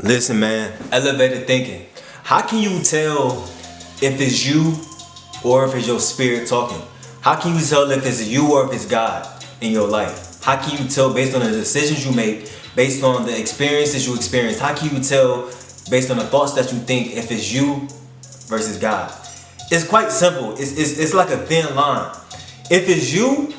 Listen, man, elevated thinking. How can you tell if it's you or if it's your spirit talking? How can you tell if it's you or if it's God in your life? How can you tell based on the decisions you make, based on the experiences you experience? How can you tell based on the thoughts that you think if it's you versus God? It's quite simple. It's like a thin line. If it's you,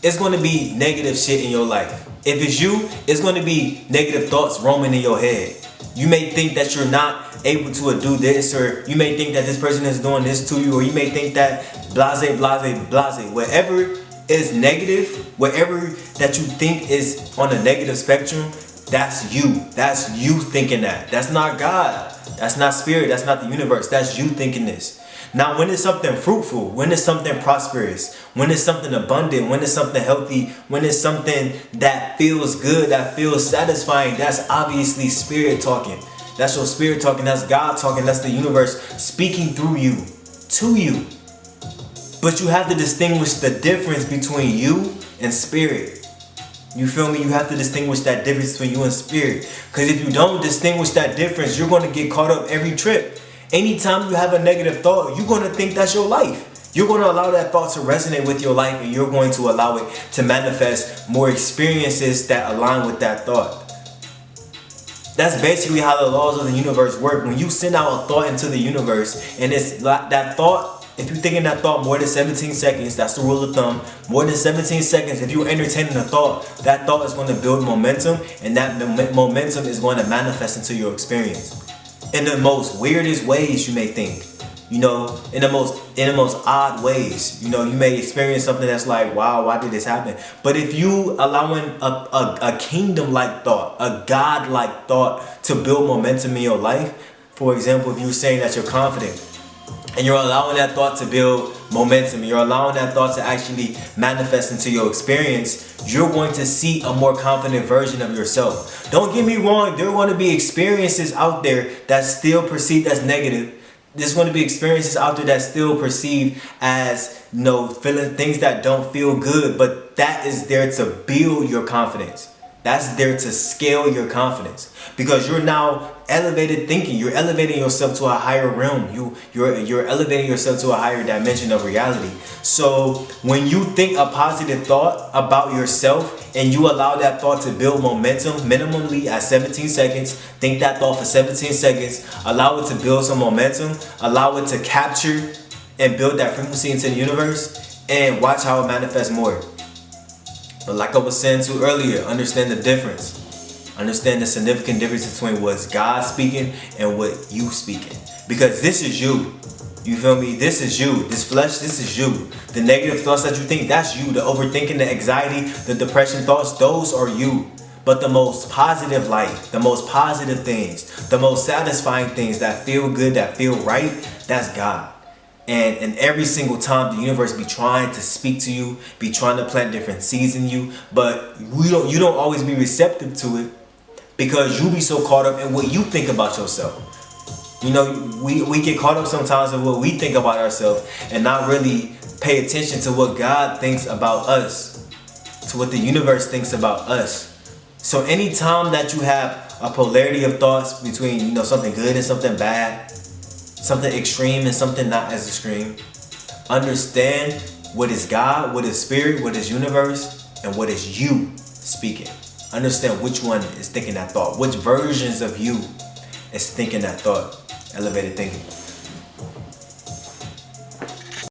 it's going to be negative shit in your life. If it's you, it's going to be negative thoughts roaming in your head. You may think that you're not able to do this, or you may think that this person is doing this to you, or you may think that blase, blase, blase. Whatever is negative, whatever that you think is on the negative spectrum, that's you. That's you thinking that. That's not God. That's not spirit. That's not the universe. That's you thinking this. Now, when it's something fruitful, when it's something prosperous, when it's something abundant, when it's something healthy, when it's something that feels good, that feels satisfying, that's obviously spirit talking. That's your spirit talking. That's God talking. That's the universe speaking through you, to you. But you have to distinguish the difference between you and spirit. You feel me? You have to distinguish that difference between you and spirit. Because if you don't distinguish that difference, you're going to get caught up every trip. Anytime you have a negative thought, you're going to think that's your life. You're going to allow that thought to resonate with your life, and you're going to allow it to manifest more experiences that align with that thought. That's basically how the laws of the universe work. When you send out a thought into the universe, and it's like that thought, if you're thinking that thought more than 17 seconds, that's the rule of thumb. More than 17 seconds, if you're entertaining a thought, that thought is going to build momentum, and that momentum is going to manifest into your experience. In the most weirdest ways you may think, in the most odd ways, you may experience something that's like, wow, why did this happen? But if you allowing a kingdom-like thought, a God-like thought to build momentum in your life, for example, if you're saying that you're confident, and you're allowing that thought to build momentum, you're allowing that thought to actually manifest into your experience, you're going to see a more confident version of yourself. Don't get me wrong, there are going to be experiences out there that still perceived as negative. There's going to be experiences out there that still perceived as, feeling things that don't feel good, but that is there to build your confidence. That's there to scale your confidence, because you're now elevated thinking. You're elevating yourself to a higher realm. You're elevating yourself to a higher dimension of reality. So when you think a positive thought about yourself and you allow that thought to build momentum minimally at 17 seconds, think that thought for 17 seconds, allow it to build some momentum, allow it to capture and build that frequency into the universe, and watch how it manifests more. But like I was saying too earlier, understand the difference. Understand the significant difference between what's God speaking and what you speaking. Because this is you. You feel me? This is you. This flesh, this is you. The negative thoughts that you think, that's you. The overthinking, the anxiety, the depression thoughts, those are you. But the most positive light, the most positive things, the most satisfying things that feel good, that feel right, that's God. And every single time the universe be trying to speak to you, be trying to plant different seeds in you, but you don't always be receptive to it, because you be so caught up in what you think about yourself. We get caught up sometimes in what we think about ourselves and not really pay attention to what God thinks about us, to what the universe thinks about us. So anytime that you have a polarity of thoughts between something good and something bad, something extreme and something not as extreme, understand what is God, what is spirit, what is universe, and what is you speaking. Understand which one is thinking that thought, which versions of you is thinking that thought. Elevated thinking.